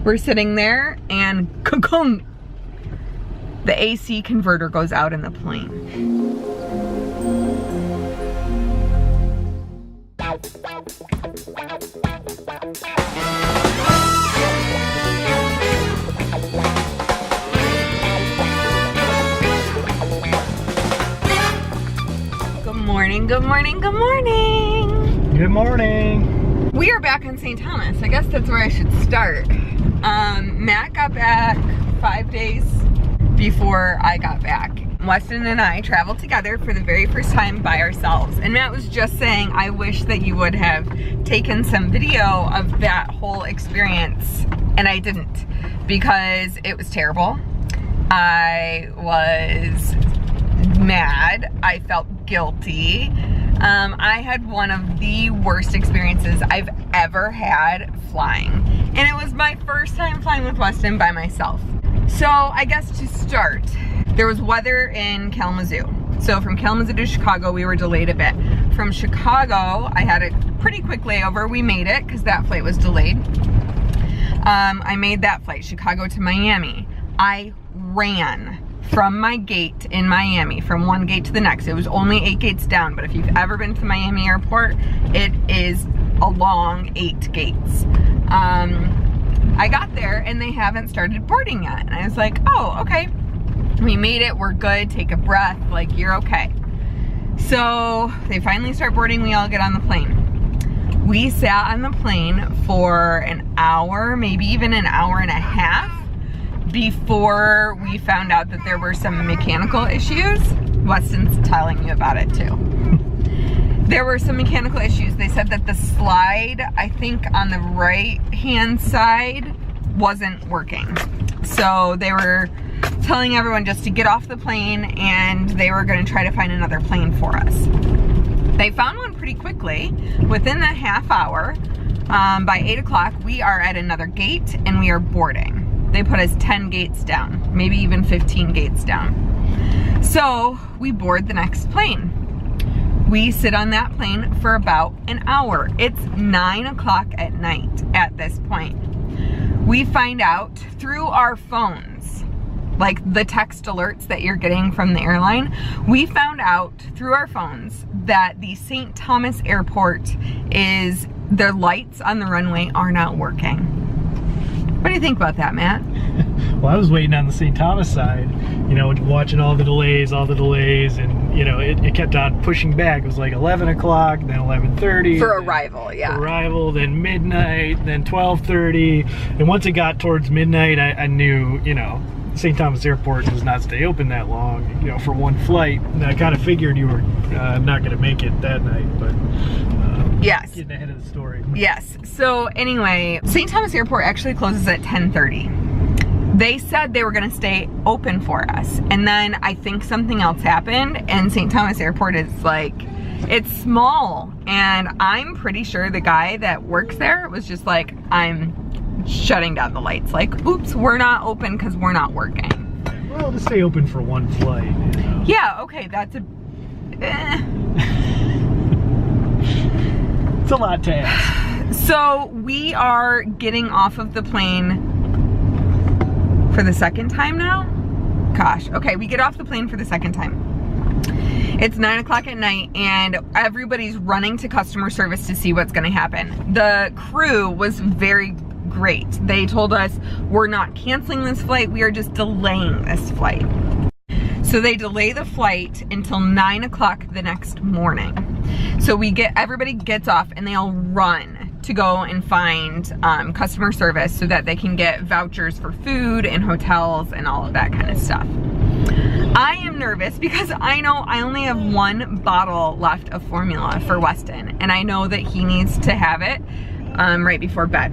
We're sitting there and ka-kung, the AC converter goes out in the plane. Good morning, good morning, good morning. Good morning. We are back on St. Thomas. I guess that's where I should start. Matt got back 5 days before I got back. Weston and I traveled together for the very first time by ourselves. And Matt was just saying, I wish that you would have taken some video of that whole experience. And I didn't, because it was terrible. I was mad. I felt guilty. I had one of the worst experiences I've ever had flying. And it was my first time flying with Weston by myself. So I guess to start, there was weather in Kalamazoo. So from Kalamazoo to Chicago, we were delayed a bit. From Chicago, I had a pretty quick layover. We made it because that flight was delayed. I made that flight, Chicago to Miami. I ran from my gate in Miami, from one gate to the next. It was only 8 gates down, but if you've ever been to Miami airport, it is a long 8 gates. I got there and they haven't started boarding yet. And I was like, oh, okay. We made it, we're good, take a breath, like you're okay. So they finally start boarding, we all get on the plane. We sat on the plane for an hour, maybe even an hour and a half before we found out that there were some mechanical issues. Weston's telling you about it too. There were some mechanical issues. They said that the slide, I think on the right hand side, wasn't working. So they were telling everyone just to get off the plane and they were gonna try to find another plane for us. They found one pretty quickly. Within the half hour, by 8 o'clock, we are at another gate and we are boarding. They put us 10 gates down, maybe even 15 gates down. So we board the next plane. We sit on that plane for about an hour. It's 9 o'clock at night at this point. We find out through our phones, like the text alerts that you're getting from the airline, we found out through our phones that the St. Thomas airport is, their lights on the runway are not working. What do you think about that, Matt? Well, I was waiting on the St. Thomas side, you know, watching all the delays, and, you know, it kept on pushing back. It was like 11 o'clock, then 11:30. For arrival, yeah. For arrival, then midnight, then 12:30. And once it got towards midnight, I knew, you know, St. Thomas Airport does not stay open that long, you know, for one flight. And I kind of figured you were not going to make it that night, but yes. Getting ahead of the story. Yes. So anyway, St. Thomas Airport actually closes at 10:30. They said they were going to stay open for us. And then I think something else happened and St. Thomas Airport is like, it's small. And I'm pretty sure the guy that works there was just like, I'm shutting down the lights. Like, oops, we're not open because we're not working. Well, to stay open for one flight, you know. Yeah, okay, that's a... It's a lot to ask. So we are getting off of the plane for the second time now? Gosh, okay, we get off the plane for the second time. It's 9 o'clock at night and everybody's running to customer service to see what's gonna happen. The crew was very great. They told us, we're not canceling this flight, we are just delaying this flight. So they delay the flight until 9 o'clock the next morning. So everybody gets off and they all run to go and find customer service so that they can get vouchers for food and hotels and all of that kind of stuff. I am nervous because I know I only have 1 bottle left of formula for Weston and I know that he needs to have it right before bed.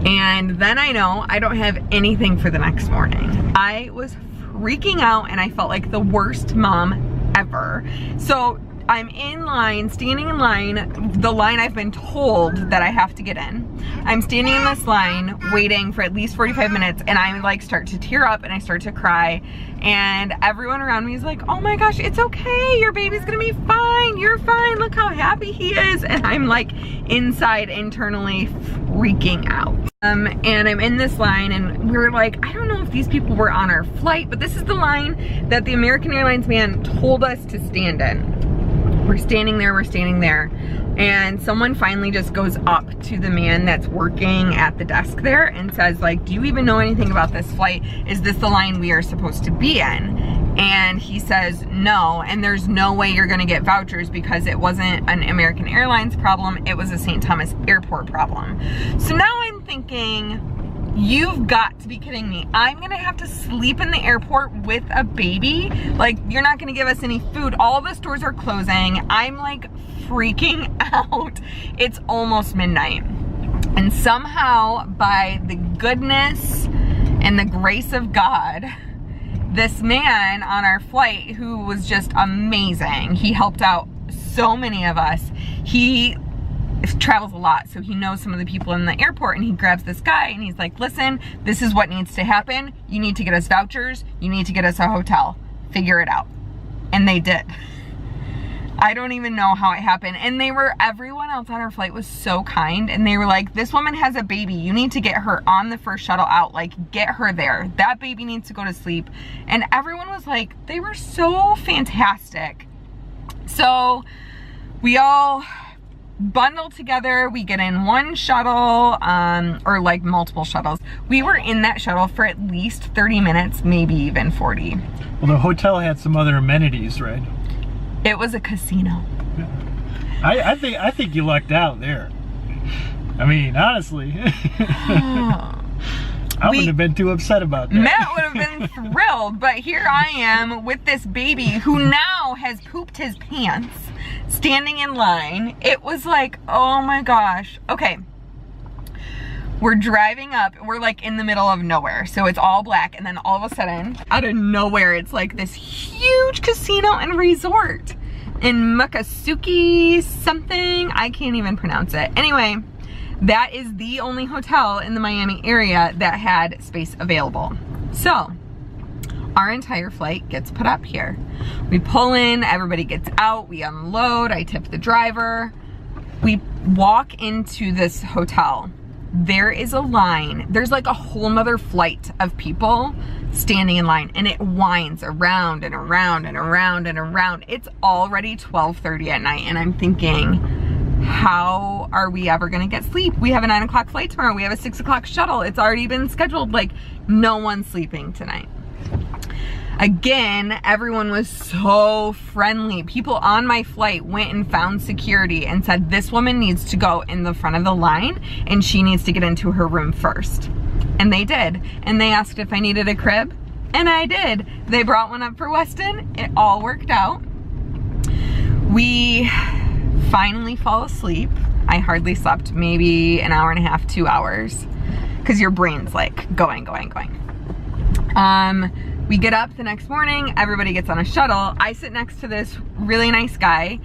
And then I know I don't have anything for the next morning. I was freaking out and I felt like the worst mom ever. So I'm in line, standing in line, the line I've been told that I have to get in. I'm standing in this line waiting for at least 45 minutes, and I like start to tear up and I start to cry, and everyone around me is like, oh my gosh, it's okay, your baby's gonna be fine, you're fine, look how happy he is. And I'm like inside internally freaking out. And I'm in this line, and we were like, I don't know if these people were on our flight, but this is the line that the American Airlines man told us to stand in. We're standing there, and someone finally just goes up to the man that's working at the desk there and says like, do you even know anything about this flight? Is this the line we are supposed to be in? And he says no, and there's no way you're gonna get vouchers because it wasn't an American Airlines problem, it was a St. Thomas Airport problem. So now I'm thinking, you've got to be kidding me. I'm gonna have to sleep in the airport with a baby? Like, you're not gonna give us any food. All the stores are closing. I'm like freaking out. It's almost midnight. And somehow, by the goodness and the grace of God, this man on our flight who was just amazing, he helped out so many of us. He travels a lot, so he knows some of the people in the airport, and he grabs this guy and he's like, listen, this is what needs to happen. You need to get us vouchers. You need to get us a hotel. Figure it out. And they did. I don't even know how it happened. And everyone else on our flight was so kind, and they were like, this woman has a baby. You need to get her on the first shuttle out. Like, get her there. That baby needs to go to sleep. And everyone was like, they were so fantastic. So we all bundled together, we get in one shuttle, or like multiple shuttles. We were in that shuttle for at least 30 minutes, maybe even 40. Well, the hotel had some other amenities, right? It was a casino. I think you lucked out there. I mean, honestly. I wouldn't have been too upset about that. Matt would have been thrilled, but here I am with this baby who now has pooped his pants, standing in line. It was like, oh my gosh. Okay. We're driving up, we're like in the middle of nowhere, so it's all black, and then all of a sudden, out of nowhere, it's like this huge casino and resort in Mukasuki something, I can't even pronounce it. Anyway, that is the only hotel in the Miami area that had space available. So, our entire flight gets put up here. We pull in, everybody gets out, we unload, I tip the driver. We walk into this hotel. There is a line, there's like a whole nother flight of people standing in line, and it winds around and around and around and around. It's already 12:30 at night, and I'm thinking, how are we ever gonna get sleep? We have a 9 o'clock flight tomorrow, we have a 6 o'clock shuttle, it's already been scheduled, like no one's sleeping tonight. Again, everyone was so friendly. People on my flight went and found security and said, this woman needs to go in the front of the line and she needs to get into her room first. And they did. And they asked if I needed a crib, and I did. They brought one up for Weston. It all worked out. We finally fall asleep. I hardly slept, maybe an hour and a half, 2 hours, because your brain's like going. We get up the next morning, everybody gets on a shuttle. I sit next to this really nice guy.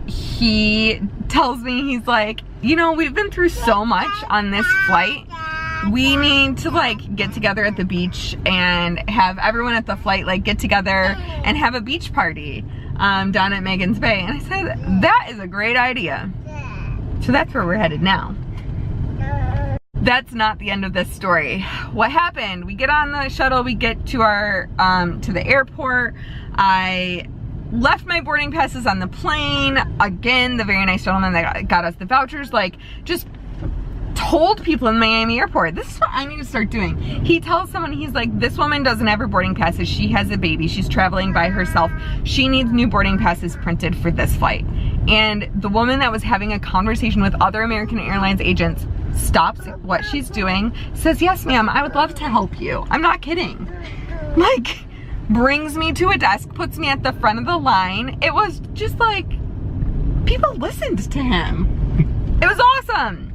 He tells me, he's like, you know, we've been through so much on this flight. We need to like get together at the beach and have everyone at the flight like get together and have a beach party down at Megan's Bay. And I said, that is a great idea. So that's where we're headed now. That's not the end of this story. What happened? We get on the shuttle, we get to our, to the airport. I left my boarding passes on the plane. Again, the very nice gentleman that got us the vouchers, like, just told people in the Miami airport, this is what I need to start doing. He tells someone, he's like, this woman doesn't have her boarding passes. She has a baby. She's traveling by herself. She needs new boarding passes printed for this flight. And the woman that was having a conversation with other American Airlines agents stops what she's doing, says, yes ma'am, I would love to help you. I'm not kidding. Like, brings me to a desk, puts me at the front of the line. It was just like, people listened to him. It was awesome.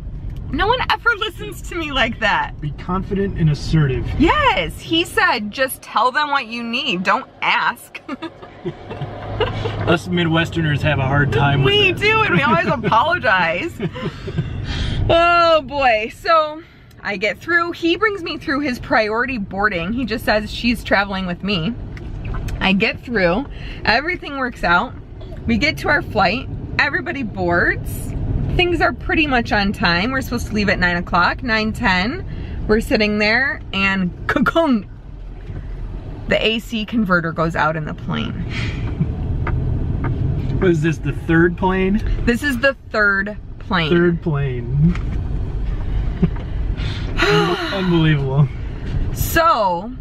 No one ever listens to me like that. Be confident and assertive. Yes, he said, just tell them what you need, don't ask. Us Midwesterners have a hard time with We that. do, and we always apologize. Oh boy, so I get through. He brings me through his priority boarding. He just says she's traveling with me. I get through, everything works out. We get to our flight, everybody boards. Things are pretty much on time. We're supposed to leave at 9 o'clock, 9:10. We're sitting there and ka-kung, the AC converter goes out in the plane. Was this the third plane? This is the third plane. Third plane. Unbelievable. So,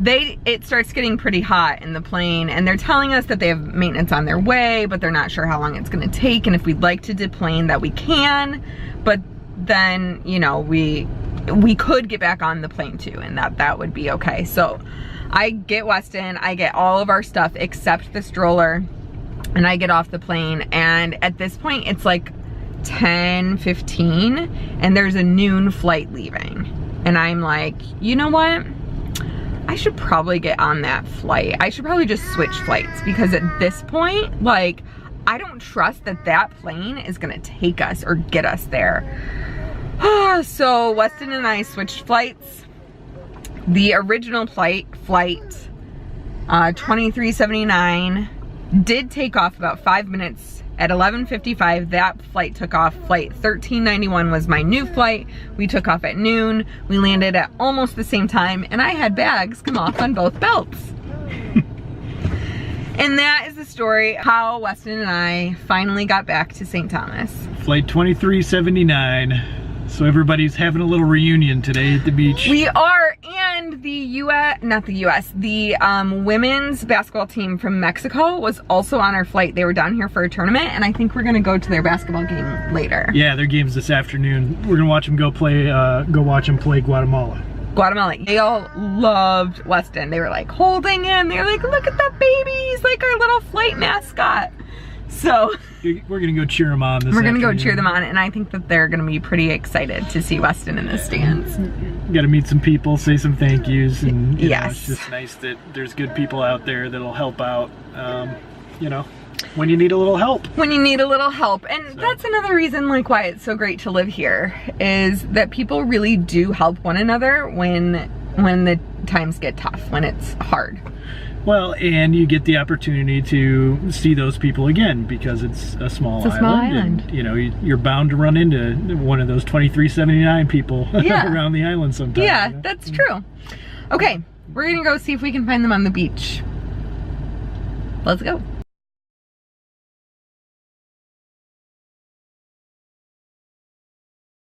it starts getting pretty hot in the plane, and they're telling us that they have maintenance on their way, but they're not sure how long it's gonna take, and if we'd like to deplane that we can, but then, you know, we could get back on the plane too, and that would be okay. So I get Weston, I get all of our stuff except the stroller, and I get off the plane, and at this point it's like 10:15, and there's a noon flight leaving. And I'm like, you know what? I should probably get on that flight. I should probably just switch flights, because at this point, like, I don't trust that that plane is gonna take us or get us there. So Weston and I switched flights. The original flight 2379 did take off about 5 minutes. At 11:55, that flight took off. Flight 1391 was my new flight. We took off at noon. We landed at almost the same time, and I had bags come off on both belts. And that is the story how Weston and I finally got back to St. Thomas. Flight 2379. So everybody's having a little reunion today at the beach. We are, and the women's basketball team from Mexico was also on our flight. They were down here for a tournament, and I think we're gonna go to their basketball game later. Yeah, their game's this afternoon. We're gonna watch them go watch them play Guatemala. Guatemala. They all loved Weston. They were like holding him. They were like, look at that baby. He's like our little flight mascot. So we're gonna go cheer them on this we're gonna afternoon. go cheer them on, and I think that they're gonna be pretty excited to see Weston in the stands. Got to meet some people, say some thank yous, and you know, Yes. it's just nice that there's good people out there that'll help out. You know, when you need a little help. When you need a little help. And that's another reason like why it's so great to live here, is that people really do help one another when the times get tough, when it's hard. Well, and you get the opportunity to see those people again, because it's a small island. And, you know, you're bound to run into one of those 2379 people around the island sometime. Yeah, you know? that's true. Okay, we're gonna go see if we can find them on the beach. Let's go.